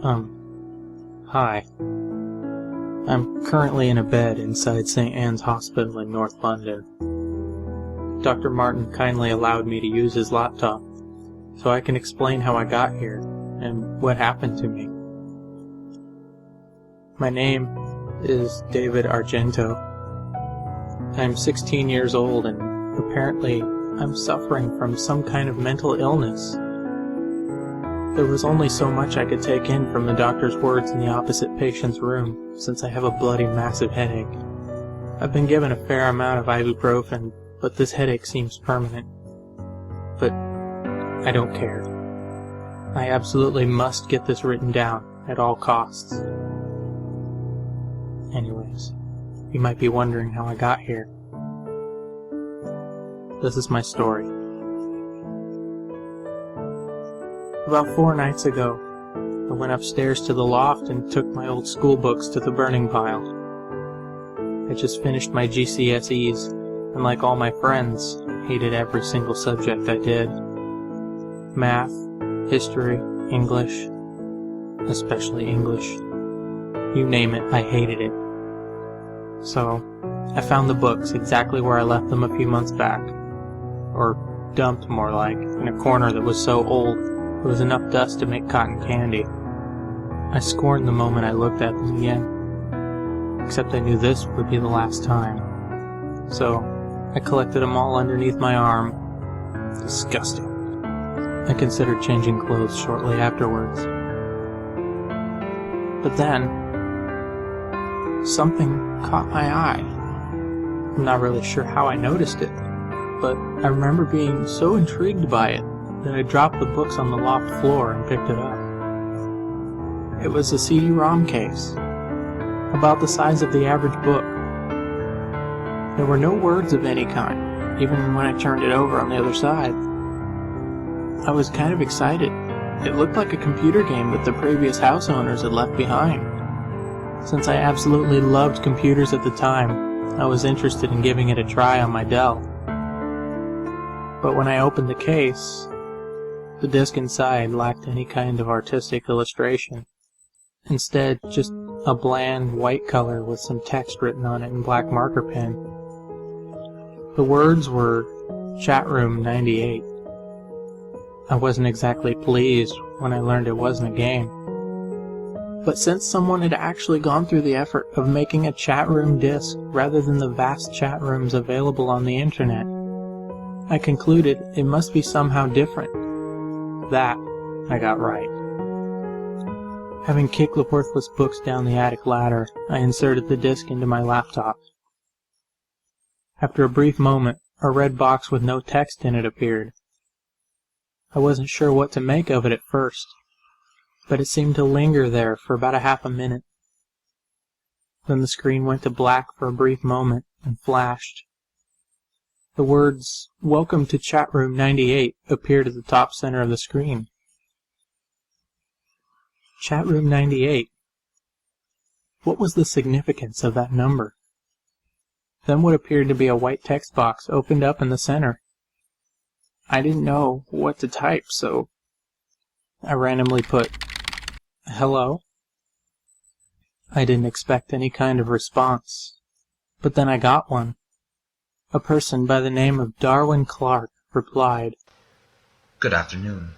Hi. I'm currently in a bed inside St. Anne's Hospital in North London. Dr. Martin kindly allowed me to use his laptop, so I can explain how I got here and what happened to me. My name is David Argento. I'm 16 years old and apparently I'm suffering from some kind of mental illness. There was only so much I could take in from the doctor's words in the opposite patient's room, since I have a bloody massive headache. I've been given a fair amount of ibuprofen, but this headache seems permanent. But I don't care. I absolutely must get this written down at all costs. Anyways, you might be wondering how I got here. This is my story. About 4 nights ago, I went upstairs to the loft and took my old school books to the burning pile. I just finished my GCSEs, and like all my friends, hated every single subject I did. Math, history, English, especially English. You name it, I hated it. So, I found the books exactly where I left them a few months back. Or dumped, more like, in a corner that was so old there was enough dust to make cotton candy. I scorned the moment I looked at them again. Except I knew this would be the last time. So, I collected them all underneath my arm. Disgusting. I considered changing clothes shortly afterwards. But then, something caught my eye. I'm not really sure how I noticed it, but I remember being so intrigued by it that I dropped the books on the loft floor and picked it up. It was a CD-ROM case, about the size of the average book. There were no words of any kind, even when I turned it over on the other side. I was kind of excited. It looked like a computer game that the previous house owners had left behind. Since I absolutely loved computers at the time, I was interested in giving it a try on my Dell. But when I opened the case, the disc inside lacked any kind of artistic illustration. Instead, just a bland white color with some text written on it in black marker pen. The words were Chatroom 98. I wasn't exactly pleased when I learned it wasn't a game. But since someone had actually gone through the effort of making a chatroom disc rather than the vast chat rooms available on the internet, I concluded it must be somehow different. That I got right. Having kicked the worthless books down the attic ladder, I inserted the disc into my laptop. After a brief moment, a red box with no text in it appeared. I wasn't sure what to make of it at first, but it seemed to linger there for about a half a minute. Then the screen went to black for a brief moment and flashed. The words, "Welcome to Chatroom 98" appeared at the top center of the screen. Chatroom 98. What was the significance of that number? Then what appeared to be a white text box opened up in the center. I didn't know what to type, so I randomly put, "Hello?" I didn't expect any kind of response, but then I got one. A person by the name of Darwin Clark replied. Good afternoon.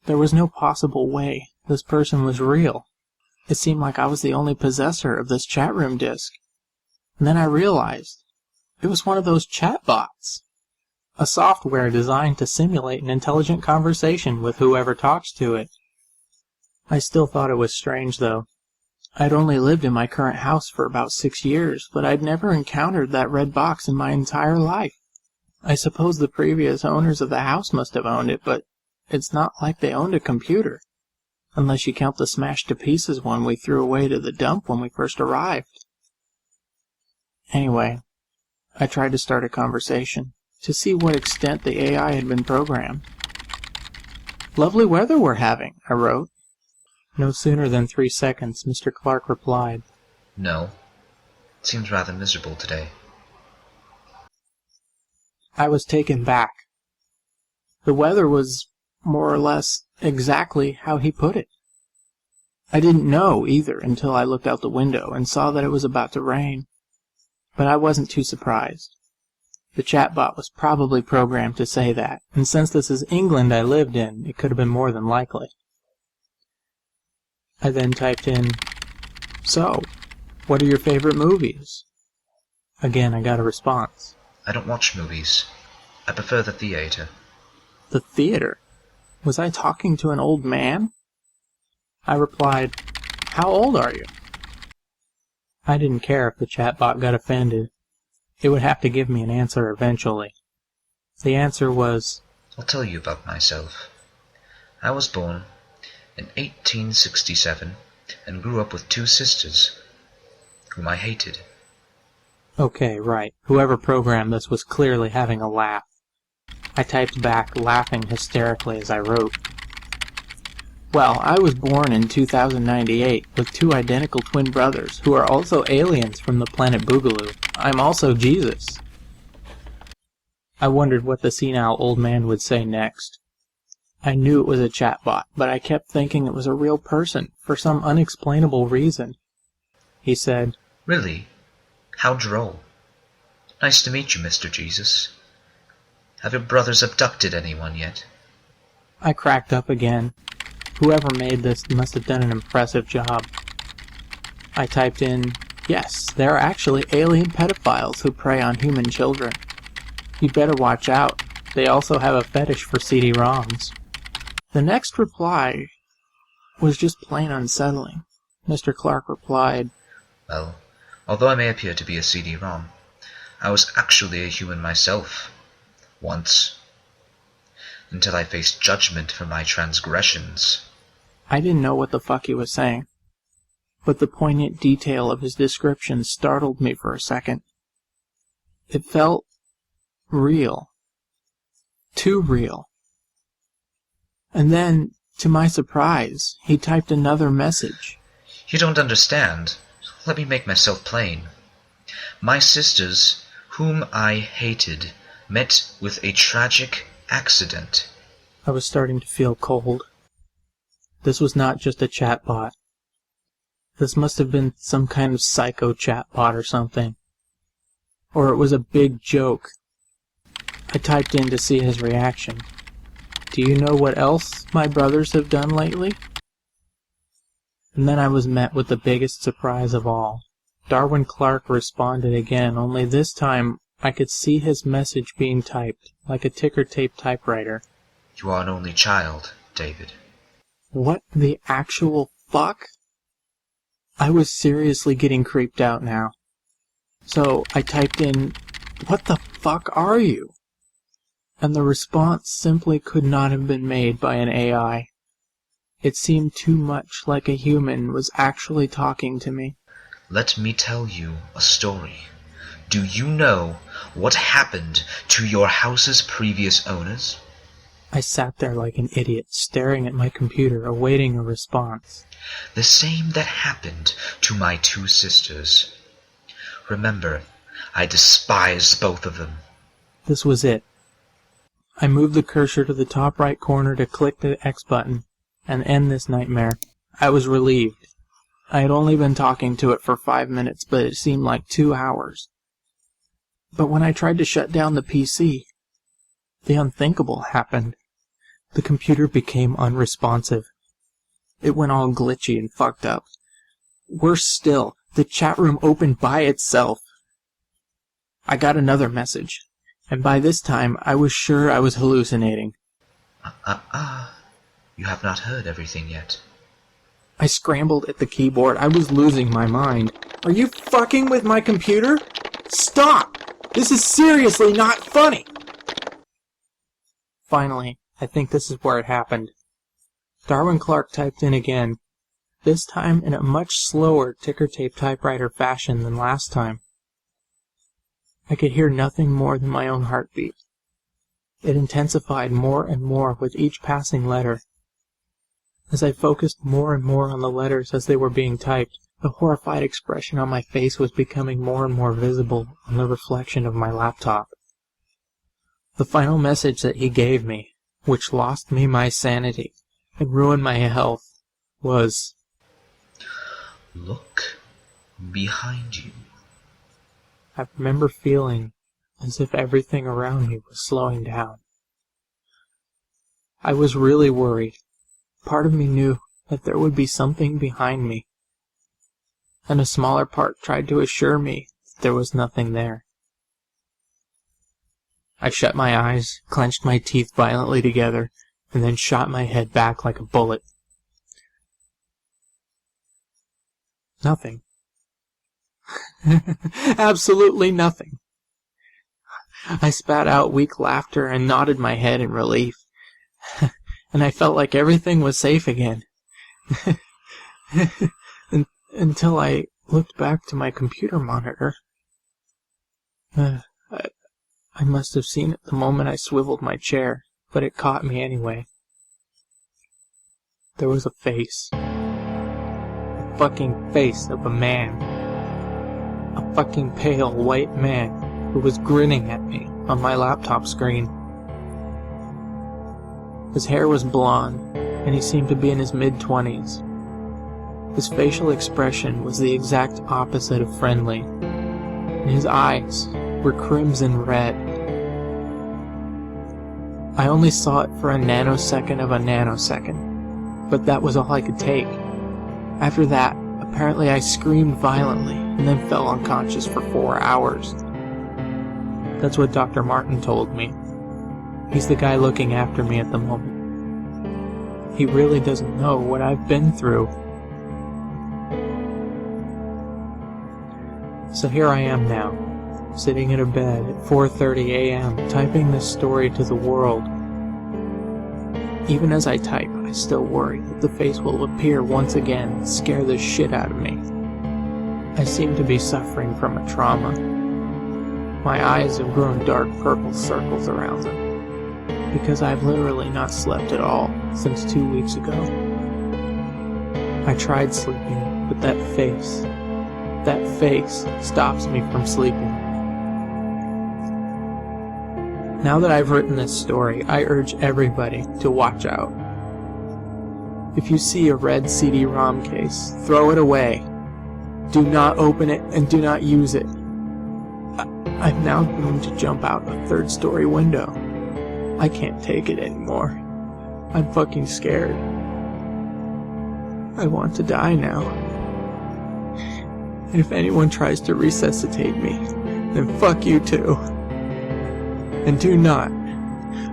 There was no possible way this person was real. It seemed like I was the only possessor of this chatroom disk. And then I realized it was one of those chatbots. A software designed to simulate an intelligent conversation with whoever talks to it. I still thought it was strange, though. I'd only lived in my current house for about 6 years, but I'd never encountered that red box in my entire life. I suppose the previous owners of the house must have owned it, but it's not like they owned a computer, unless you count the smashed-to-pieces one we threw away to the dump when we first arrived. Anyway, I tried to start a conversation, to see what extent the AI had been programmed. "Lovely weather we're having," I wrote. No sooner than 3 seconds, Mr. Clark replied. No. It seems rather miserable today. I was taken back. The weather was more or less exactly how he put it. I didn't know either until I looked out the window and saw that it was about to rain. But I wasn't too surprised. The chatbot was probably programmed to say that, and since this is England I lived in, it could have been more than likely. I then typed in, "So, what are your favorite movies?" Again, I got a response. I don't watch movies. I prefer the theater. The theater? Was I talking to an old man? I replied, "How old are you?" I didn't care if the chatbot got offended. It would have to give me an answer eventually. The answer was, I'll tell you about myself. I was born in 1867 and grew up with 2 sisters, whom I hated. Okay, right. Whoever programmed this was clearly having a laugh. I typed back, laughing hysterically as I wrote. Well, I was born in 2098 with 2 identical twin brothers who are also aliens from the planet Boogaloo. I'm also Jesus. I wondered what the senile old man would say next. I knew it was a chatbot, but I kept thinking it was a real person for some unexplainable reason. He said, Really? How droll. Nice to meet you, Mr. Jesus. Have your brothers abducted anyone yet? I cracked up again. Whoever made this must have done an impressive job. I typed in, "Yes, there are actually alien pedophiles who prey on human children. You better watch out. They also have a fetish for CD-ROMs." The next reply was just plain unsettling. Mr. Clark replied, Well, although I may appear to be a CD-ROM, I was actually a human myself, once, until I faced judgment for my transgressions. I didn't know what the fuck he was saying, but the poignant detail of his description startled me for a second. It felt real. Too real. And then, to my surprise, he typed another message. You don't understand. Let me make myself plain. My sisters, whom I hated, met with a tragic accident. I was starting to feel cold. This was not just a chatbot. This must have been some kind of psycho chatbot or something. Or it was a big joke. I typed in to see his reaction. "Do you know what else my brothers have done lately?" And then I was met with the biggest surprise of all. Darwin Clark responded again, only this time I could see his message being typed, like a ticker tape typewriter. You are an only child, David. What the actual fuck? I was seriously getting creeped out now. So I typed in, "What the fuck are you?" And the response simply could not have been made by an AI. It seemed too much like a human was actually talking to me. Let me tell you a story. Do you know what happened to your house's previous owners? I sat there like an idiot, staring at my computer, awaiting a response. The same that happened to my 2 sisters. Remember, I despised both of them. This was it. I moved the cursor to the top right corner to click the X button and end this nightmare. I was relieved. I had only been talking to it for 5 minutes, but it seemed like 2 hours. But when I tried to shut down the PC, the unthinkable happened. The computer became unresponsive. It went all glitchy and fucked up. Worse still, the chat room opened by itself. I got another message, and by this time I was sure I was hallucinating. You have not heard everything yet. I scrambled at the keyboard. I was losing my mind. "Are you fucking with my computer? Stop! This is seriously not funny!" Finally, I think this is where it happened. Darwin Clark typed in again, this time in a much slower ticker-tape typewriter fashion than last time. I could hear nothing more than my own heartbeat. It intensified more and more with each passing letter. As I focused more and more on the letters as they were being typed, the horrified expression on my face was becoming more and more visible on the reflection of my laptop. The final message that he gave me, which lost me my sanity, and ruin my health was... Look behind you. I remember feeling as if everything around me was slowing down. I was really worried. Part of me knew that there would be something behind me, and a smaller part tried to assure me that there was nothing there. I shut my eyes, clenched my teeth violently together, and then shot my head back like a bullet. Nothing. Absolutely nothing. I spat out weak laughter and nodded my head in relief, and I felt like everything was safe again. Until I looked back to my computer monitor. I must have seen it the moment I swiveled my chair, but it caught me anyway. There was a face. A fucking face of a man. A fucking pale white man who was grinning at me on my laptop screen. His hair was blonde, and he seemed to be in his mid-20s. His facial expression was the exact opposite of friendly, and his eyes were crimson red. I only saw it for a nanosecond of a nanosecond, but that was all I could take. After that, apparently I screamed violently and then fell unconscious for 4 hours. That's what Dr. Martin told me. He's the guy looking after me at the moment. He really doesn't know what I've been through. So here I am now, sitting in a bed at 4:30 a.m. typing this story to the world. Even as I type, I still worry that the face will appear once again and scare the shit out of me. I seem to be suffering from a trauma. My eyes have grown dark purple circles around them, because I've literally not slept at all since 2 weeks ago. I tried sleeping, but that face stops me from sleeping. Now that I've written this story, I urge everybody to watch out. If you see a red CD-ROM case, throw it away. Do not open it and do not use it. I've now doomed to jump out a 3rd-story window. I can't take it anymore. I'm fucking scared. I want to die now. And if anyone tries to resuscitate me, then fuck you too. And do not,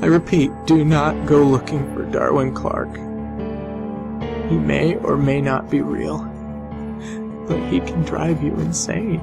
I repeat, do not go looking for Darwin Clark. He may or may not be real, but he can drive you insane.